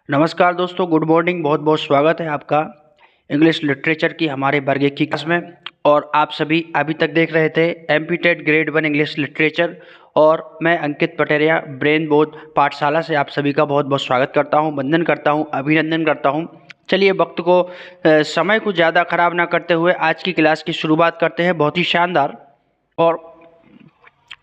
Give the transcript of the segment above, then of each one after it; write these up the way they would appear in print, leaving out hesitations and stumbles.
नमस्कार दोस्तों, good morning. बहुत बहुत स्वागत है आपका इंग्लिश लिटरेचर की हमारे वर्ग की क्लास में। और आप सभी अभी तक देख रहे थे एमपीटेट ग्रेड 1 इंग्लिश लिटरेचर। और मैं अंकित पटेरिया ब्रेन बोध पाठशाला से आप सभी का बहुत बहुत स्वागत करता हूं, वंदन करता हूं, अभिनंदन करता हूं। चलिए वक्त को समय को ज़्यादा खराब ना करते हुए आज की क्लास की शुरुआत करते हैं। बहुत ही शानदार। और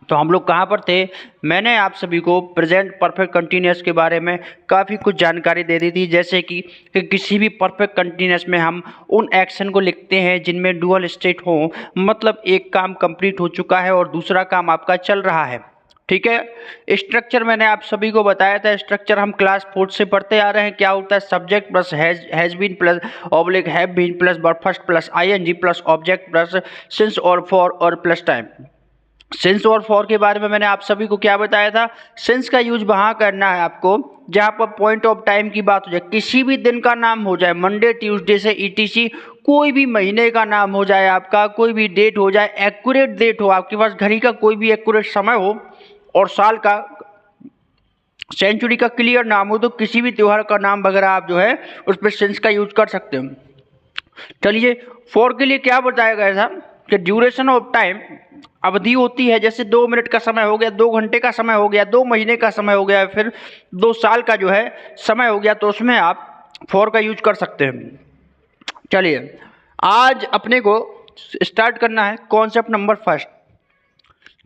तो हम लोग कहाँ पर थे? मैंने आप सभी को प्रेजेंट परफेक्ट कंटिन्यूअस के बारे में काफ़ी कुछ जानकारी दे दी थी, जैसे कि किसी भी परफेक्ट कंटिन्यूअस में हम उन एक्शन को लिखते हैं जिनमें डुअल स्टेट हो, मतलब एक काम कंप्लीट हो चुका है और दूसरा काम आपका चल रहा है। ठीक है। स्ट्रक्चर मैंने आप सभी को बताया था। स्ट्रक्चर हम क्लास 4 से पढ़ते आ रहे हैं। क्या होता है? Subject plus has been plus oblique have been plus verb first plus ING plus object plus since और फॉर और प्लस टाइम। सिंस और फॉर के बारे में मैंने आप सभी को क्या बताया था? सिंस का यूज वहां करना है आपको जहां पर पॉइंट ऑफ टाइम की बात हो जाए, किसी भी दिन का नाम हो जाए, मंडे ट्यूसडे से ईटीसी, कोई भी महीने का नाम हो जाए, आपका कोई भी डेट हो जाए, एक्यूरेट डेट हो, आपके पास घड़ी का कोई भी एक्यूरेट समय हो और साल का सेंचुरी का क्लियर नाम हो, तो किसी भी त्योहार का नाम वगैरह आप जो है उस पर सिंस का यूज कर सकते हो। चलिए, फॉर के लिए क्या बताया गया था कि ड्यूरेशन ऑफ टाइम, अवधि होती है, जैसे 2 मिनट का समय हो गया, 2 घंटे का समय हो गया, 2 महीने का समय हो गया, फिर 2 साल का जो है समय हो गया, तो उसमें आप फॉर का यूज कर सकते हैं। चलिए, आज अपने को स्टार्ट करना है कॉन्सेप्ट नंबर फर्स्ट।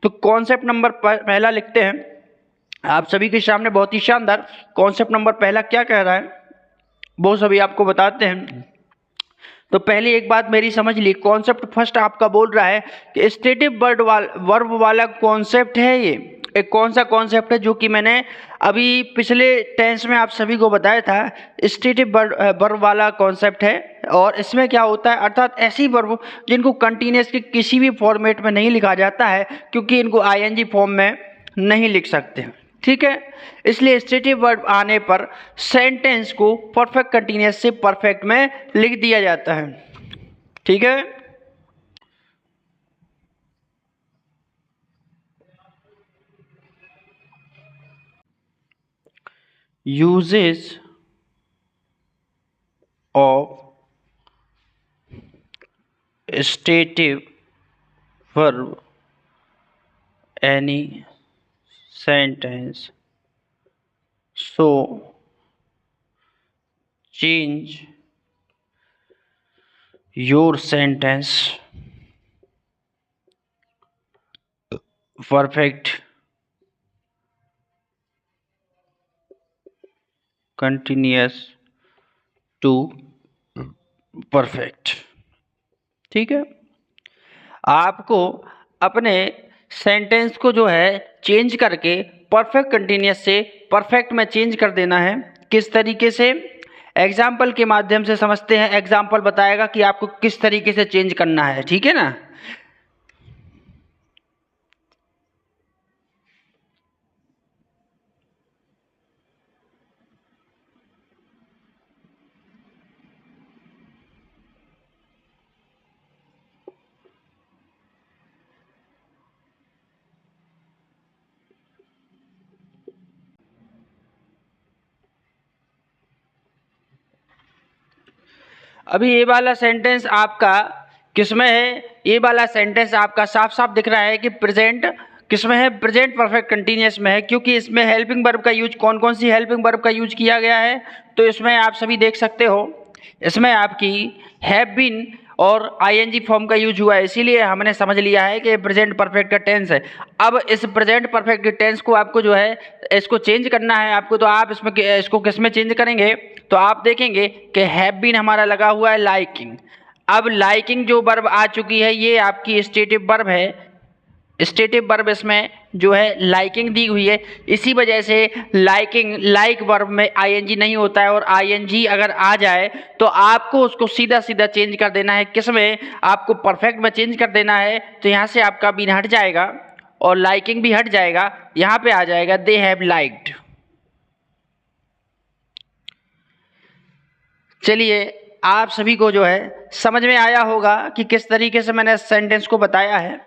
तो कॉन्सेप्ट नंबर पहला लिखते हैं आप सभी के सामने। बहुत ही शानदार कॉन्सेप्ट नंबर पहला क्या कह रहा है वो सभी आपको बताते हैं। तो पहले एक बात मेरी समझ ली। कॉन्सेप्ट फर्स्ट आपका बोल रहा है कि स्टेटिव वर्ब वाला कॉन्सेप्ट है। ये एक कौन सा कॉन्सेप्ट है जो कि मैंने अभी पिछले टेंस में आप सभी को बताया था। स्टेटिव वर्ब वाला कॉन्सेप्ट है। और इसमें क्या होता है, अर्थात ऐसी वर्ब जिनको कंटिन्यूअस के किसी भी फॉर्मेट में नहीं लिखा जाता है, क्योंकि इनको आईएनजी फॉर्म में नहीं लिख सकते। ठीक है। इसलिए स्टेटिव वर्ब आने पर सेंटेंस को परफेक्ट कंटिन्यूअस से परफेक्ट में लिख दिया जाता है। ठीक है। Uses of stative verb any sentence, so change your sentence perfect continuous to perfect। ठीक है। आपको अपने सेंटेंस को जो है चेंज करके परफेक्ट कंटिन्यूअस से परफेक्ट में चेंज कर देना है। किस तरीके से? एग्जाम्पल के माध्यम से समझते हैं। एग्जाम्पल बताएगा कि आपको किस तरीके से चेंज करना है। ठीक है ना। अभी ये वाला सेंटेंस आपका किसमें है? ये वाला सेंटेंस आपका साफ साफ दिख रहा है कि प्रेजेंट किसमें है? प्रेजेंट परफेक्ट कंटिन्यूअस में है, क्योंकि इसमें हेल्पिंग वर्ब का यूज, कौन कौन सी हेल्पिंग वर्ब का यूज किया गया है? तो इसमें आप सभी देख सकते हो, इसमें आपकी हैव बीन और आईएनजी फॉर्म का यूज हुआ है। इसीलिए हमने समझ लिया है कि प्रेजेंट परफेक्ट का टेंस है। अब इस प्रेजेंट परफेक्ट के टेंस को आपको जो है इसको चेंज करना है आपको। तो आप इसमें इसको किस में चेंज करेंगे? तो आप देखेंगे कि हैव बीन हमारा लगा हुआ है लाइकिंग। अब लाइकिंग जो वर्ब आ चुकी है ये आपकी स्टेटिव वर्ब है। स्टेटिव वर्ब इसमें जो है लाइकिंग दी हुई है। इसी वजह से लाइकिंग लाइक वर्ब में आईएनजी नहीं होता है, और आईएनजी अगर आ जाए तो आपको उसको सीधा सीधा चेंज कर देना है। किस में? आपको परफेक्ट में चेंज कर देना है। तो यहाँ से आपका बीन हट जाएगा और लाइकिंग भी हट जाएगा। यहाँ पे आ जाएगा दे हैव लाइक्ड। चलिए, आप सभी को जो है समझ में आया होगा कि किस तरीके से मैंने सेंटेंस को बताया है।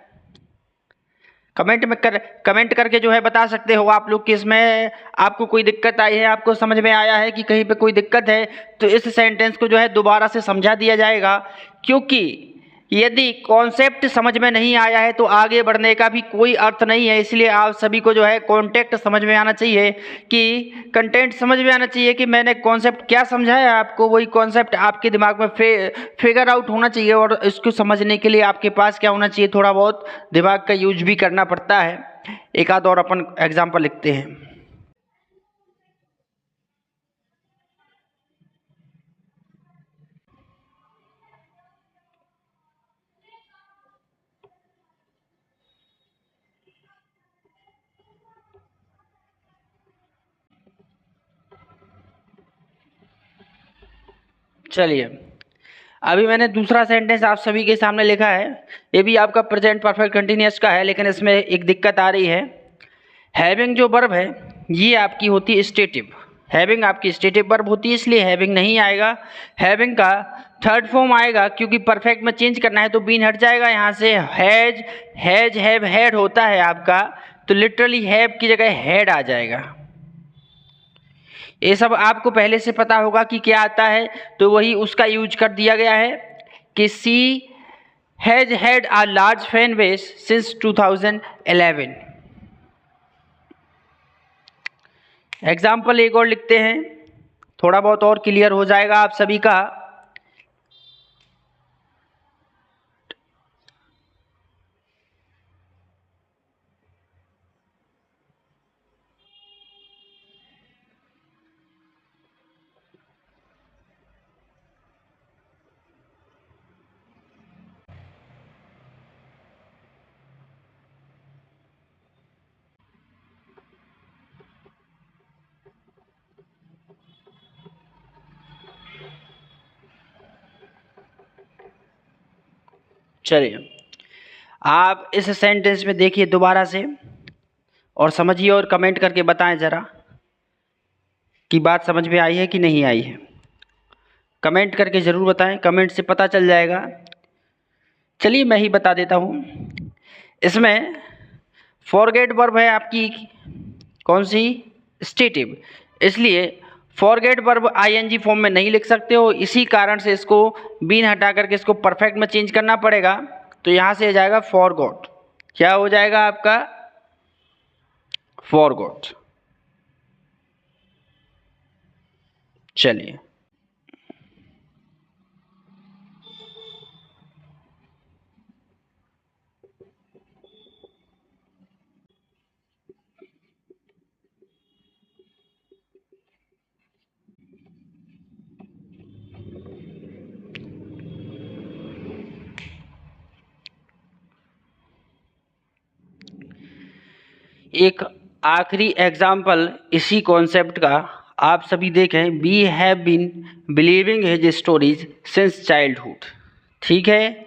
कमेंट करके जो है बता सकते हो आप लोग कि इसमें आपको कोई दिक्कत आई है, आपको समझ में आया है कि कहीं पे कोई दिक्कत है, तो इस सेंटेंस को जो है दोबारा से समझा दिया जाएगा। क्योंकि यदि कॉन्सेप्ट समझ में नहीं आया है तो आगे बढ़ने का भी कोई अर्थ नहीं है। इसलिए आप सभी को जो है कॉन्टेक्ट समझ में आना चाहिए, कि कंटेंट समझ में आना चाहिए कि मैंने कॉन्सेप्ट क्या समझाया आपको, वही कॉन्सेप्ट आपके दिमाग में फिगर आउट होना चाहिए। और इसको समझने के लिए आपके पास क्या होना चाहिए, थोड़ा बहुत दिमाग का यूज भी करना पड़ता है। एक आध और अपन एग्जाम्पल लिखते हैं। चलिए, अभी मैंने दूसरा सेंटेंस आप सभी के सामने लिखा है। ये भी आपका प्रेजेंट परफेक्ट कंटिन्यूअस का है, लेकिन इसमें एक दिक्कत आ रही है। हैविंग जो वर्ब है ये आपकी होती है स्टेटिव। हैविंग आपकी स्टेटिव वर्ब होती है, इसलिए हैविंग नहीं आएगा। हैविंग का थर्ड फॉर्म आएगा, क्योंकि परफेक्ट में चेंज करना है तो बीन हट जाएगा यहाँ से। हैज हैव हैड होता है आपका, तो लिटरली हैव की जगह हैड आ जाएगा। ये सब आपको पहले से पता होगा कि क्या आता है, तो वही उसका यूज कर दिया गया है कि she has had a large fan base since 2011। Example एक और लिखते हैं, थोड़ा बहुत और क्लियर हो जाएगा आप सभी का। चलिए, आप इस सेंटेंस में देखिए दोबारा से और समझिए और कमेंट करके बताएं ज़रा कि बात समझ में आई है कि नहीं आई है। कमेंट करके ज़रूर बताएं, कमेंट से पता चल जाएगा। चलिए मैं ही बता देता हूँ। इसमें फॉरगेट वर्ब है आपकी कौन सी, स्टेटिव, इसलिए फॉरगेट वर्ब आईएनजी फॉर्म में नहीं लिख सकते हो। इसी कारण से इसको बीन हटा करके इसको परफेक्ट में चेंज करना पड़ेगा। तो यहाँ से आ जाएगा फॉरगॉट। क्या हो जाएगा आपका, फॉरगॉट। चलिए, एक आखिरी एग्जाम्पल इसी कॉन्सेप्ट का आप सभी देखें। We have been believing his stories since childhood. ठीक है,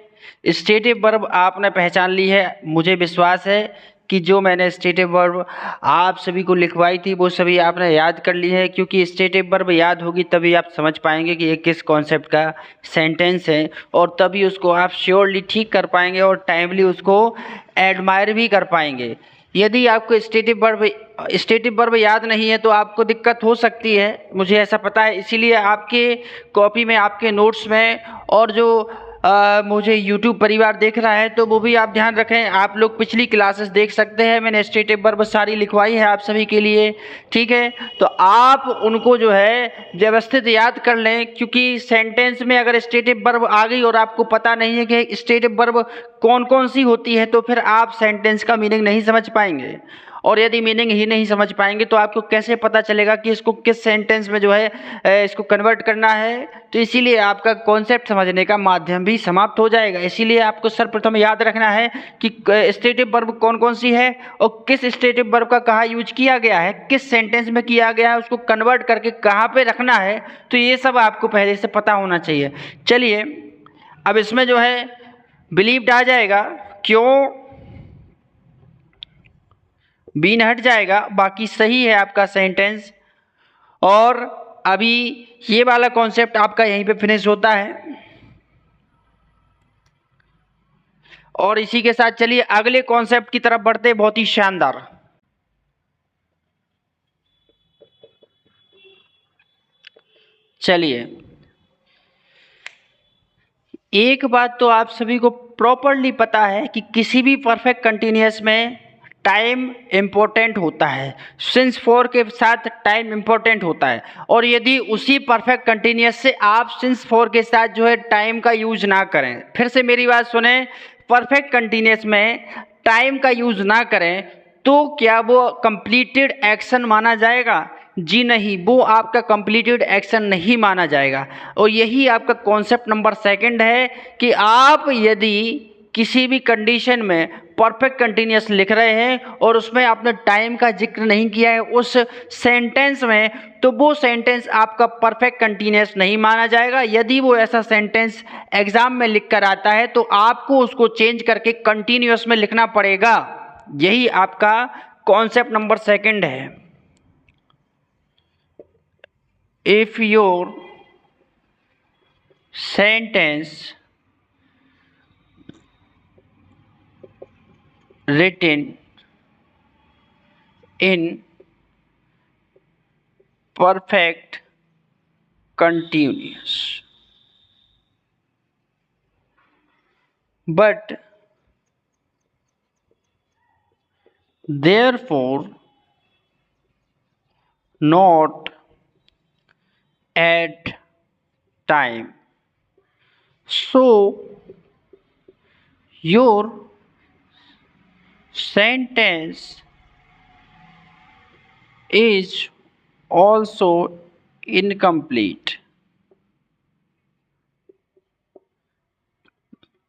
स्टेटिव वर्ब आपने पहचान ली है। मुझे विश्वास है कि जो मैंने स्टेटिव वर्ब आप सभी को लिखवाई थी वो सभी आपने याद कर ली है, क्योंकि स्टेटिव वर्ब याद होगी तभी आप समझ पाएंगे कि ये किस कॉन्सेप्ट का सेंटेंस है, और तभी उसको आप श्योरली ठीक कर पाएंगे और टाइमली उसको एडमायर भी कर पाएंगे। यदि आपको स्टेटिव वर्ब याद नहीं है तो आपको दिक्कत हो सकती है, मुझे ऐसा पता है। इसीलिए आपके कॉपी में, आपके नोट्स में, और जो मुझे YouTube परिवार देख रहा है तो वो भी आप ध्यान रखें। आप लोग पिछली क्लासेस देख सकते हैं, मैंने स्टेटिव वर्ब सारी लिखवाई है आप सभी के लिए। ठीक है, तो आप उनको जो है व्यवस्थित याद कर लें, क्योंकि सेंटेंस में अगर स्टेटिव वर्ब आ गई और आपको पता नहीं है कि स्टेटिव वर्ब कौन कौन सी होती है तो फिर आप सेंटेंस का मीनिंग नहीं समझ पाएंगे। और यदि मीनिंग ही नहीं समझ पाएंगे तो आपको कैसे पता चलेगा कि इसको किस सेंटेंस में जो है इसको कन्वर्ट करना है। तो इसीलिए आपका कॉन्सेप्ट समझने का माध्यम भी समाप्त हो जाएगा। इसीलिए आपको सर्वप्रथम याद रखना है कि स्टेटिव वर्ब कौन कौन सी है और किस स्टेटिव वर्ब का कहाँ यूज किया गया है, किस सेंटेंस में किया गया है, उसको कन्वर्ट करके कहाँ पे रखना है। तो ये सब आपको पहले से पता होना चाहिए। चलिए, अब इसमें जो है बिलीव्ड आ जाएगा, क्यों बीन हट जाएगा, बाकी सही है आपका सेंटेंस। और अभी ये वाला कॉन्सेप्ट आपका यहीं पे फिनिश होता है। और इसी के साथ चलिए अगले कॉन्सेप्ट की तरफ बढ़ते हैं, बहुत ही शानदार। चलिए, एक बात तो आप सभी को प्रॉपरली पता है कि किसी भी परफेक्ट कंटिन्यूअस में टाइम इम्पोर्टेंट होता है, सिंस फॉर के साथ टाइम इम्पोर्टेंट होता है। और यदि उसी परफेक्ट कंटिन्यूअस से आप सिंस फॉर के साथ जो है टाइम का यूज ना करें, फिर से मेरी बात सुने, परफेक्ट कंटिन्यूअस में टाइम का यूज ना करें तो क्या वो कंप्लीटेड एक्शन माना जाएगा? जी नहीं, वो आपका कंप्लीटेड एक्शन नहीं माना जाएगा। और यही आपका कॉन्सेप्ट नंबर सेकंड है कि आप यदि किसी भी कंडीशन में परफेक्ट कंटिन्यूअस लिख रहे हैं और उसमें आपने टाइम का जिक्र नहीं किया है उस सेंटेंस में, तो वो सेंटेंस आपका परफेक्ट कंटिन्यूअस नहीं माना जाएगा। यदि वो ऐसा सेंटेंस एग्जाम में लिख कर आता है तो आपको उसको चेंज करके कंटिन्यूअस में लिखना पड़ेगा। यही आपका कॉन्सेप्ट नंबर सेकंड है। If your sentence written in perfect continuous but therefore not at time, so your sentence is also incomplete.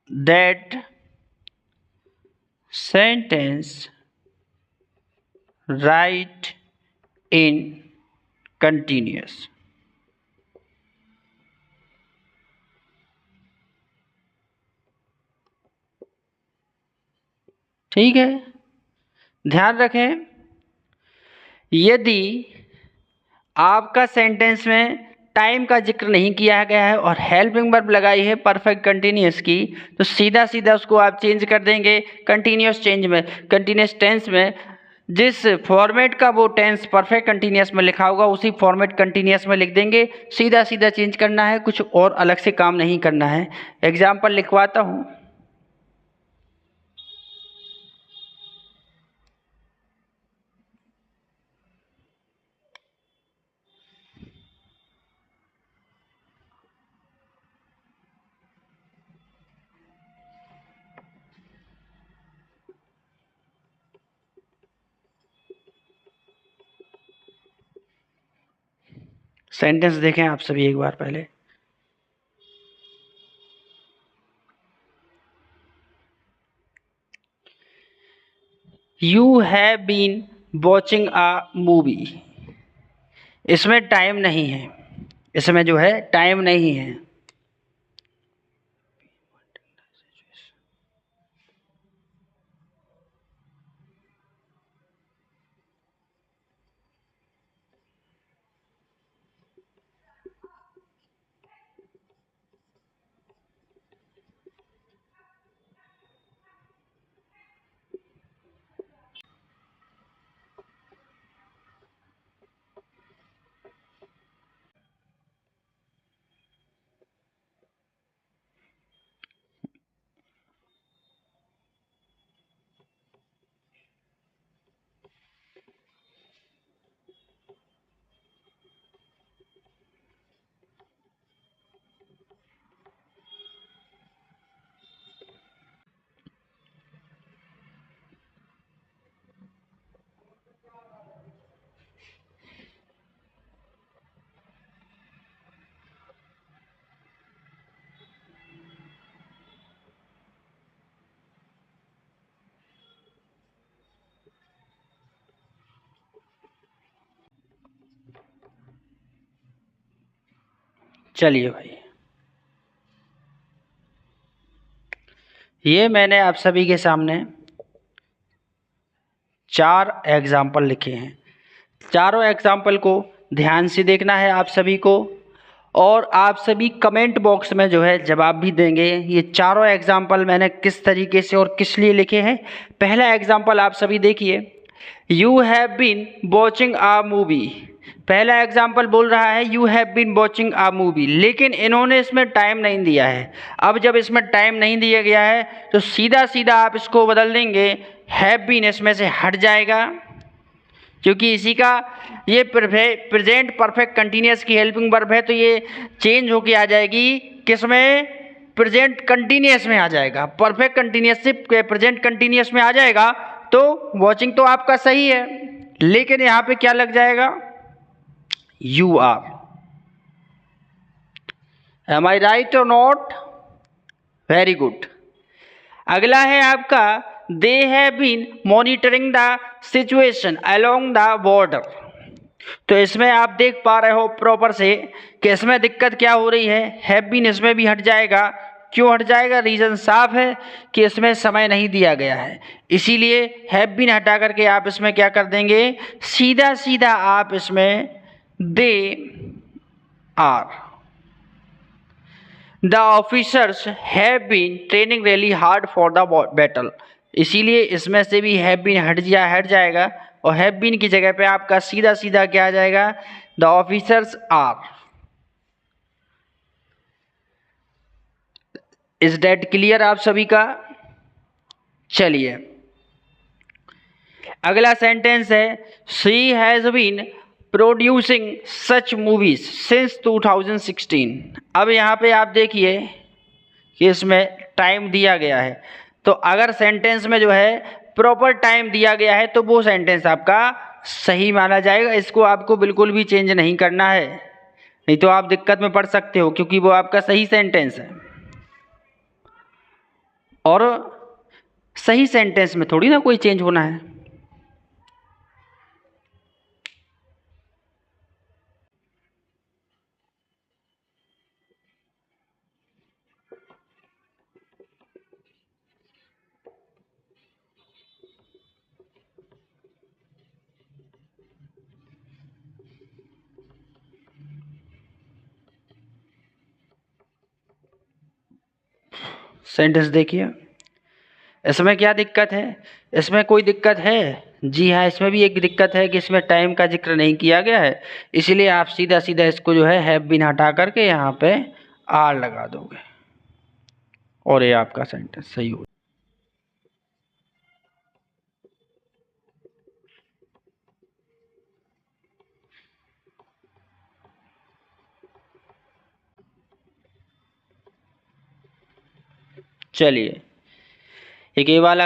That sentence write in continuous. ठीक है, ध्यान रखें, यदि आपका सेंटेंस में टाइम का जिक्र नहीं किया गया है और हेल्पिंग वर्ब लगाई है परफेक्ट कंटिन्यूअस की, तो सीधा सीधा उसको आप चेंज कर देंगे कंटिन्यूअस चेंज में, कंटिन्यूअस टेंस में। जिस फॉर्मेट का वो टेंस परफेक्ट कंटिन्यूअस में लिखा होगा उसी फॉर्मेट कंटिन्यूअस में लिख देंगे। सीधा सीधा चेंज करना है, कुछ और अलग से काम नहीं करना है। एग्जाम्पल लिखवाता हूँ। सेंटेंस देखें आप सभी एक बार पहले। You have been watching a movie. इसमें टाइम नहीं है, इसमें जो है टाइम नहीं है। चलिए भाई, ये मैंने आप सभी के सामने 4 एग्जाम्पल लिखे हैं। चारों एग्जाम्पल को ध्यान से देखना है आप सभी को और आप सभी कमेंट बॉक्स में जो है जवाब भी देंगे। ये चारों एग्जाम्पल मैंने किस तरीके से और किस लिए लिखे हैं। पहला एग्जाम्पल आप सभी देखिए, you have been watching a movie. पहला एग्जाम्पल बोल रहा है you have been watching a movie, लेकिन इन्होंने इसमें टाइम नहीं दिया है। अब जब इसमें टाइम नहीं दिया गया है तो सीधा सीधा आप इसको बदल देंगे, हैव बीन इसमें से हट जाएगा, क्योंकि इसी का ये प्रेजेंट परफेक्ट कंटिन्यूस की हेल्पिंग वर्ब है, तो ये चेंज होके आ जाएगी किसमें, प्रेजेंट कंटिन्यूस में आ जाएगा। परफेक्ट कंटिन्यूस से प्रेजेंट कंटिन्यूस में आ जाएगा तो वॉचिंग तो आपका सही है, लेकिन यहाँ पे क्या लग जाएगा, you are. Am I right और नॉट? Very good. अगला है आपका they have been monitoring the situation along the border. तो इसमें आप देख पा रहे हो प्रॉपर से कि इसमें दिक्कत क्या हो रही है, हैव बीन इसमें भी हट जाएगा। क्यों हट जाएगा? रीज़न साफ है कि इसमें समय नहीं दिया गया है, इसीलिए हैव बीन हटा करके आप इसमें क्या कर देंगे, सीधा सीधा आप इसमें they are. The officers have been training really hard for the battle. इसीलिए इसमें से भी हैव बीन हट जाएगा और हैव बीन की जगह पे आपका सीधा सीधा क्या आ जाएगा, the officers are. Is that clear आप सभी का? चलिए अगला सेंटेंस है she has been producing such movies since 2016। अब यहाँ पे आप देखिए कि इसमें टाइम दिया गया है, तो अगर सेंटेंस में जो है प्रॉपर टाइम दिया गया है तो वो सेंटेंस आपका सही माना जाएगा। इसको आपको बिल्कुल भी चेंज नहीं करना है, नहीं तो आप दिक्कत में पड़ सकते हो, क्योंकि वो आपका सही सेंटेंस है। और सही सेंटेंस में थोड़ी ना कोई चेंज होना है। सेंटेंस देखिए, इसमें क्या दिक्कत है? इसमें कोई दिक्कत है? जी हाँ, इसमें भी एक दिक्कत है कि इसमें टाइम का जिक्र नहीं किया गया है, इसलिए आप सीधा सीधा इसको जो है हैव बीन हटा करके यहाँ पे आर लगा दोगे और ये आपका सेंटेंस सही हो। चलिए एक ये वाला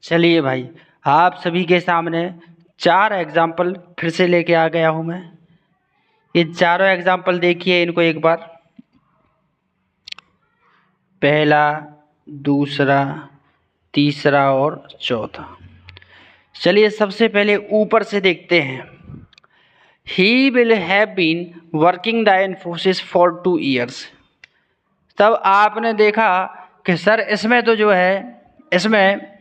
चलिए भाई, आप सभी के सामने 4 एग्जाम्पल फिर से लेके आ गया हूँ मैं। ये चारों एग्जाम्पल देखिए इनको एक बार, पहला, दूसरा, तीसरा और चौथा। चलिए सबसे पहले ऊपर से देखते हैं। He will have been working the Infosys for 2 years। तब आपने देखा कि सर इसमें तो जो है, इसमें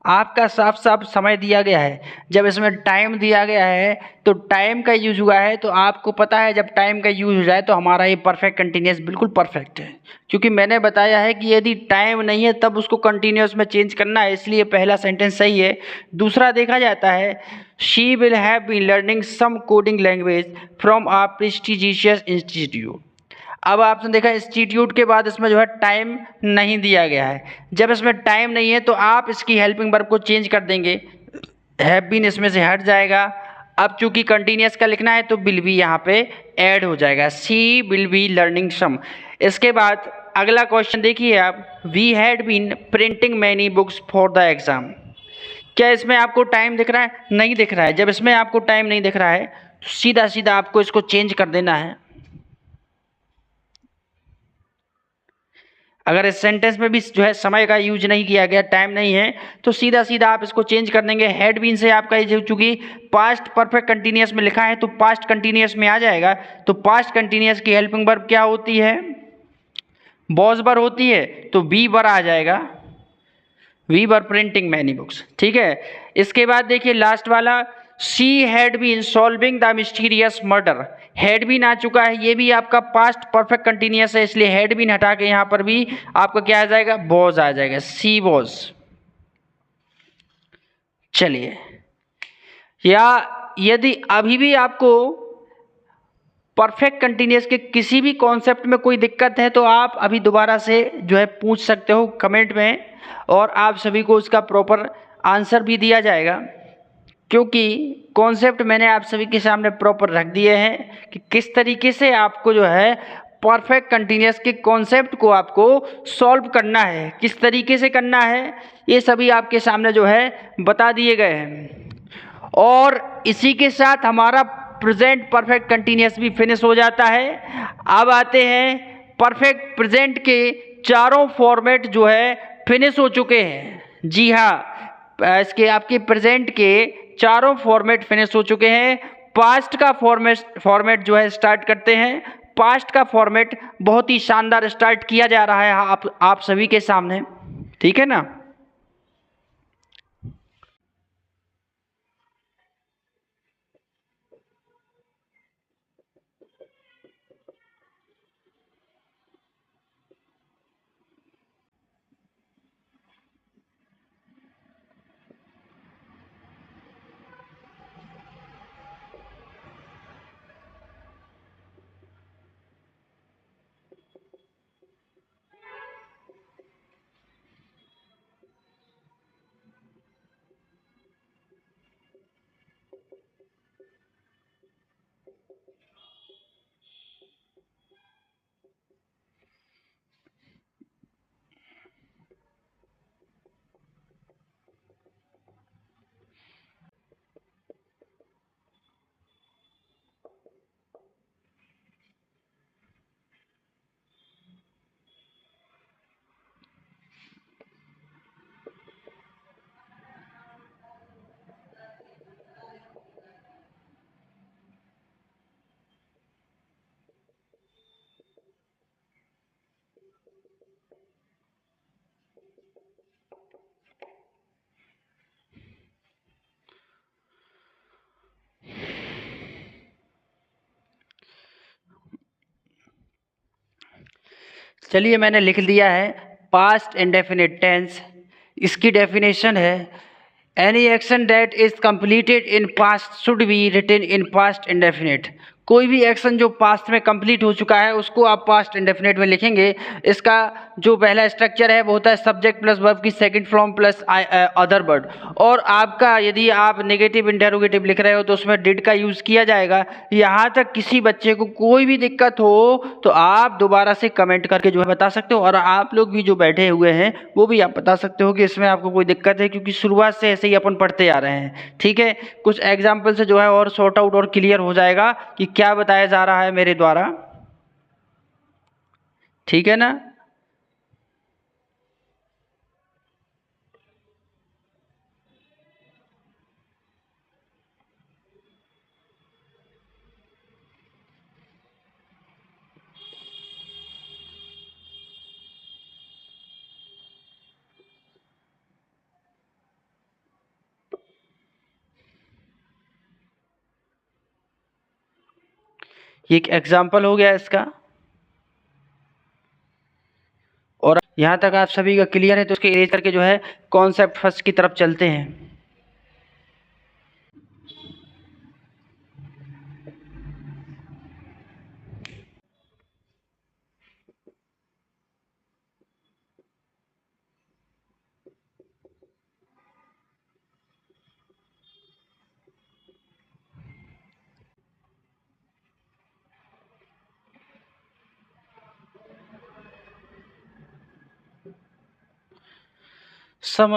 आपका साफ साफ समय दिया गया है। जब इसमें टाइम दिया गया है तो टाइम का यूज हुआ है, तो आपको पता है जब टाइम का यूज हो जाए तो हमारा ये परफेक्ट कंटिन्यूस बिल्कुल परफेक्ट है, क्योंकि मैंने बताया है कि यदि टाइम नहीं है तब उसको कंटिन्यूस में चेंज करना है, इसलिए पहला सेंटेंस सही है। दूसरा देखा जाता है, she will have been learning some coding language from a prestigious institute. अब आपने देखा इंस्टीट्यूट के बाद इसमें जो है टाइम नहीं दिया गया है। जब इसमें टाइम नहीं है तो आप इसकी हेल्पिंग वर्ब को चेंज कर देंगे, हैव बीन इसमें से हट जाएगा। अब चूंकि कंटिन्यूस का लिखना है तो विल बी यहाँ पे ऐड हो जाएगा, she will be learning some. इसके बाद अगला क्वेश्चन देखिए आप, we had been printing many books for the exam. क्या इसमें आपको टाइम दिख रहा है? नहीं दिख रहा है। जब इसमें आपको टाइम नहीं दिख रहा है तो सीधा सीधा आपको इसको चेंज कर देना है। अगर इस सेंटेंस में भी जो है समय का यूज नहीं किया गया, टाइम नहीं है, तो सीधा सीधा आप इसको चेंज कर देंगे। हैड बीन से आपका ये चूंकि पास्ट परफेक्ट कंटिन्यूअस में लिखा है तो पास्ट कंटिन्यूअस में आ जाएगा। तो पास्ट कंटिन्यूअस की हेल्पिंग वर्ब क्या होती है? वॉज वर होती है, तो बी वर आ जाएगा, we were printing many books. ठीक है। इसके बाद देखिए लास्ट वाला, she had been solving the mysterious murder. Had been आ चुका है, ये भी आपका पास्ट परफेक्ट कंटिन्यूअस है, इसलिए हैड बीन हटा के यहाँ पर भी आपका क्या आ जाएगा? वॉज आ जाएगा, सी वॉज। चलिए, या यदि अभी भी आपको परफेक्ट कंटिन्यूअस के किसी भी कॉन्सेप्ट में कोई दिक्कत है तो आप अभी दोबारा से जो है पूछ सकते हो कमेंट में, और आप सभी को उसका प्रॉपर आंसर भी दिया जाएगा, क्योंकि कॉन्सेप्ट मैंने आप सभी के सामने प्रॉपर रख दिए हैं कि किस तरीके से आपको जो है परफेक्ट कंटिन्यूअस के कॉन्सेप्ट को आपको सॉल्व करना है, किस तरीके से करना है, ये सभी आपके सामने जो है बता दिए गए हैं। और इसी के साथ हमारा प्रेजेंट परफेक्ट कंटिन्यूअस भी फिनिश हो जाता है। अब आते हैं परफेक्ट प्रेजेंट के चारों फॉर्मेट जो है फिनिश हो चुके हैं। जी हाँ, इसके आपके प्रेजेंट के चारों फॉर्मेट फिनिश हो चुके हैं। पास्ट का फॉर्मेट जो है स्टार्ट करते हैं। पास्ट का फॉर्मेट बहुत ही शानदार स्टार्ट किया जा रहा है आप सभी के सामने, ठीक है ना। चलिए, मैंने लिख दिया है पास्ट इंडेफिनिट टेंस। इसकी डेफिनेशन है, any action that is completed in past should be written in past indefinite. कोई भी एक्शन जो पास्ट में कंप्लीट हो चुका है उसको आप पास्ट इंडेफिनिट में लिखेंगे। इसका जो पहला स्ट्रक्चर है वो होता है सब्जेक्ट प्लस वर्ब की second form plus other word. और आपका यदि आप नेगेटिव इंटेरोगेटिव लिख रहे हो तो उसमें डिड का यूज़ किया जाएगा। यहाँ तक किसी बच्चे को कोई भी दिक्कत हो तो आप दोबारा से कमेंट करके जो है बता सकते हो, और आप लोग भी जो बैठे हुए हैं वो भी आप बता सकते हो कि इसमें आपको कोई दिक्कत है, क्योंकि शुरुआत से ऐसे ही अपन पढ़ते आ रहे हैं। ठीक है, कुछ एग्जाम्पल से जो है और सॉर्ट आउट और क्लियर हो जाएगा कि क्या बताया जा रहा है मेरे द्वारा। ठीक है ना। ये एक एग्जाम्पल हो गया इसका। और यहाँ तक आप सभी का क्लियर है तो उसके इरेज करके जो है कॉन्सेप्ट फर्स्ट की तरफ चलते हैं। सम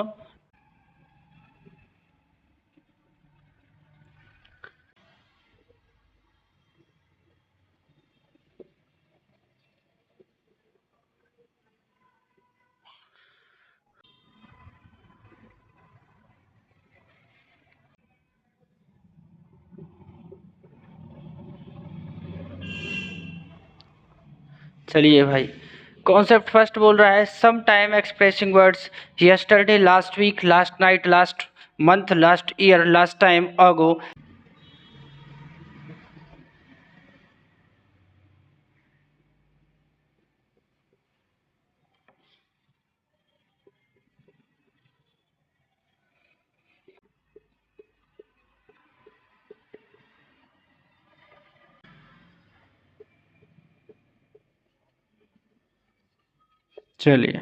चलिए भाई, कॉन्सेप्ट फर्स्ट बोल रहा है some time expressing words yesterday, last week, last night, last month, last year, last time ago. चलिए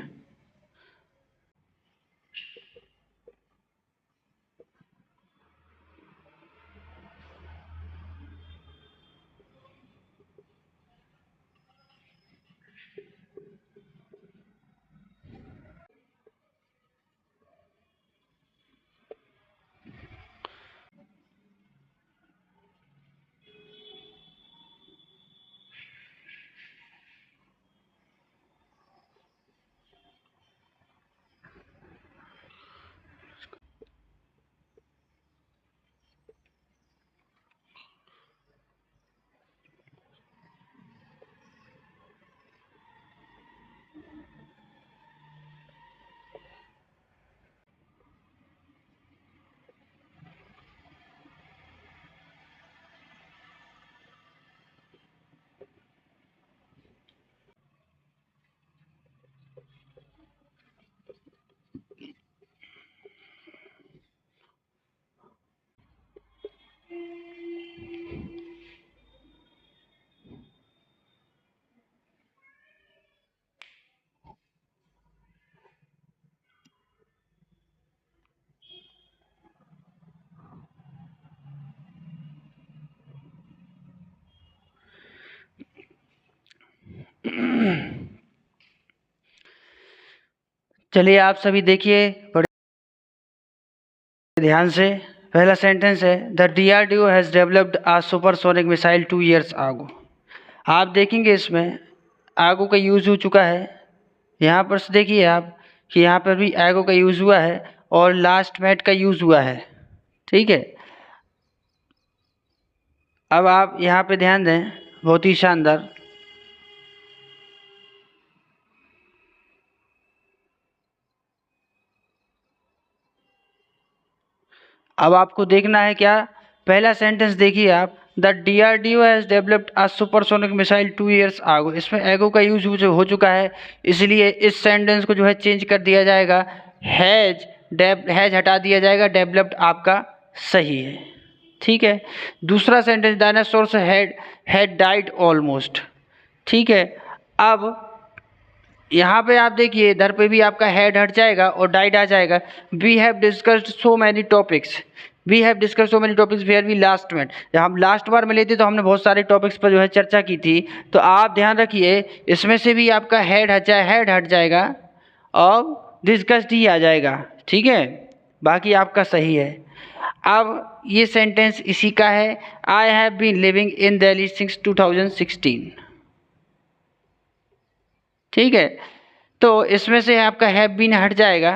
चलिए आप सभी देखिए बड़े ध्यान से। पहला सेंटेंस है the DRDO has developed a supersonic missile 2 years ago। आप देखेंगे इसमें आगो का यूज़ हो चुका है। यहाँ पर से देखिए आप कि यहाँ पर भी आगो का यूज़ हुआ है और लास्ट मैट का यूज़ हुआ है। ठीक है, अब आप यहाँ पे ध्यान दें, बहुत ही शानदार। अब आपको देखना है क्या, पहला सेंटेंस देखिए आप, the DRDO has developed a supersonic missile 2 years ago। इसमें एगो का यूज हो चुका है, इसलिए इस सेंटेंस को जो है चेंज कर दिया जाएगा, हैज हटा दिया जाएगा, डेवलप्ड आपका सही है। ठीक है, दूसरा sentence dinosaurs had died almost. ठीक है, अब यहाँ पे आप देखिए इधर पे भी आपका हेड हट जाएगा और डाइड आ जाएगा। We have discussed so many topics, we have discussed so many topics where we last met. जब हम लास्ट बार मिले थे तो हमने बहुत सारे टॉपिक्स पर जो है चर्चा की थी। तो आप ध्यान रखिए इसमें से भी आपका हेड हट जाएगा और डिस्कस्ड ही आ जाएगा। ठीक है, बाकी आपका सही है। अब ये सेंटेंस इसी का है, I have been living in Delhi since 2016। ठीक है, तो इसमें से आपका हैव बीन हट जाएगा।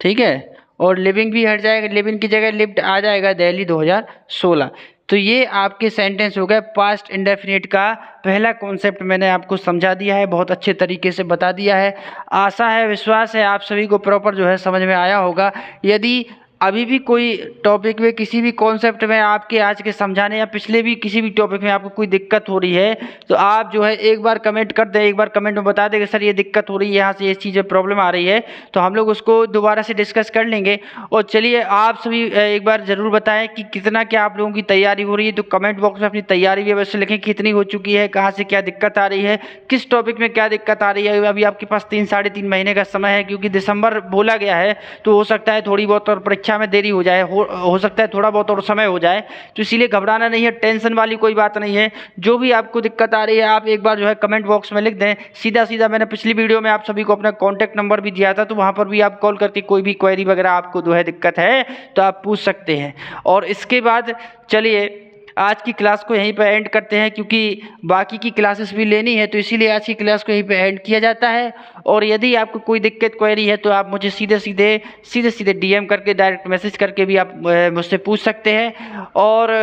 ठीक है, और लिविंग भी हट जाएगा, लिविंग की जगह लिव्ड आ जाएगा, दिल्ली 2016। तो ये आपके सेंटेंस हो गए पास्ट इंडेफिनिट का पहला कॉन्सेप्ट। मैंने आपको समझा दिया है, बहुत अच्छे तरीके से बता दिया है। आशा है, विश्वास है आप सभी को प्रॉपर जो है समझ में आया होगा। यदि अभी भी कोई टॉपिक में किसी भी कॉन्सेप्ट में आपके आज के समझाने या पिछले भी किसी भी टॉपिक में आपको कोई दिक्कत हो रही है तो आप जो है एक बार कमेंट कर दें, एक बार कमेंट में बता दें कि सर ये दिक्कत हो रही है, यहाँ से ये चीज़ें प्रॉब्लम आ रही है, तो हम लोग उसको दोबारा से डिस्कस कर लेंगे। और चलिए आप सभी एक बार ज़रूर बताएं कि कितना क्या आप लोगों की तैयारी हो रही है, तो कमेंट बॉक्स में अपनी तैयारी भी अवश्य लिखें कितनी हो चुकी है, कहाँ से क्या दिक्कत आ रही है, किस टॉपिक में क्या दिक्कत आ रही है। अभी आपके पास 3-3.5 महीने का समय है, क्योंकि दिसंबर बोला गया है, तो हो सकता है थोड़ी बहुत और परीक्षा में देरी हो जाए, हो सकता है थोड़ा बहुत और समय हो जाए, तो इसीलिए घबराना नहीं है, टेंशन वाली कोई बात नहीं है। जो भी आपको दिक्कत आ रही है आप एक बार जो है कमेंट बॉक्स में लिख दें। सीधा सीधा मैंने पिछली वीडियो में आप सभी को अपना कॉन्टैक्ट नंबर भी दिया था, तो वहाँ पर भी आप कॉल करके कोई भी क्वेरी वगैरह आपको जो है दिक्कत है तो आप पूछ सकते हैं। और इसके बाद चलिए आज की क्लास को यहीं पर एंड करते हैं, क्योंकि बाकी की क्लासेस भी लेनी है, तो इसीलिए आज की क्लास को यहीं पे एंड किया जाता है। और यदि आपको कोई दिक्कत क्वेरी है तो आप मुझे सीधे सीधे डीएम करके, डायरेक्ट मैसेज करके भी आप मुझसे पूछ सकते हैं। और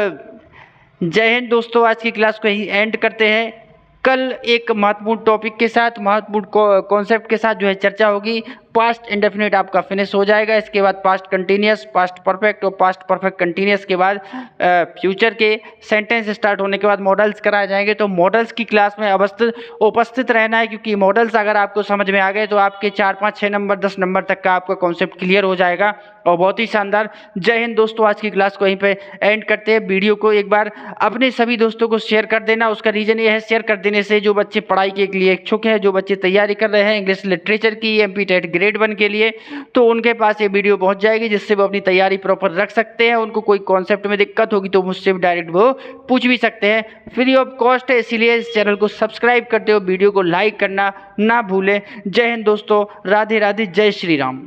जय हिंद दोस्तों, आज की क्लास को यहीं एंड करते हैं। कल एक महत्वपूर्ण टॉपिक के साथ, महत्वपूर्ण कॉन्सेप्ट के साथ जो है चर्चा होगी। पास्ट इंडेफिनिट आपका फिनिश हो जाएगा, इसके बाद पास्ट कंटिन्यूस, पास्ट परफेक्ट और पास्ट परफेक्ट कंटिन्यूस के बाद फ्यूचर के सेंटेंस स्टार्ट होने के बाद मॉडल्स कराए जाएंगे। तो मॉडल्स की क्लास में उपस्थित रहना है, क्योंकि मॉडल्स अगर आपको समझ में आ गए तो आपके 4, 5, 6 नंबर 10 नंबर तक का आपका कॉन्सेप्ट क्लियर हो जाएगा और बहुत ही शानदार। जय हिंद दोस्तों, आज की क्लास को यहीं पे एंड करते हैं। वीडियो को एक बार अपने सभी दोस्तों को शेयर कर देना। उसका रीज़न ये है, शेयर कर देने से जो बच्चे पढ़ाई के लिए इच्छुक हैं, जो बच्चे तैयारी कर रहे हैं इंग्लिश लिटरेचर की एमपी ग्रेड 1 के लिए, तो उनके पास ये वीडियो पहुंच जाएगी, जिससे वो अपनी तैयारी प्रॉपर रख सकते हैं। उनको कोई कॉन्सेप्ट में दिक्कत होगी तो मुझसे भी डायरेक्ट वो पूछ भी सकते हैं। फ्री ऑफ कॉस्ट है, इसीलिए इस चैनल को सब्सक्राइब करते हो, वीडियो को लाइक करना ना भूलें। जय हिंद दोस्तों, राधे राधे, जय श्री राम।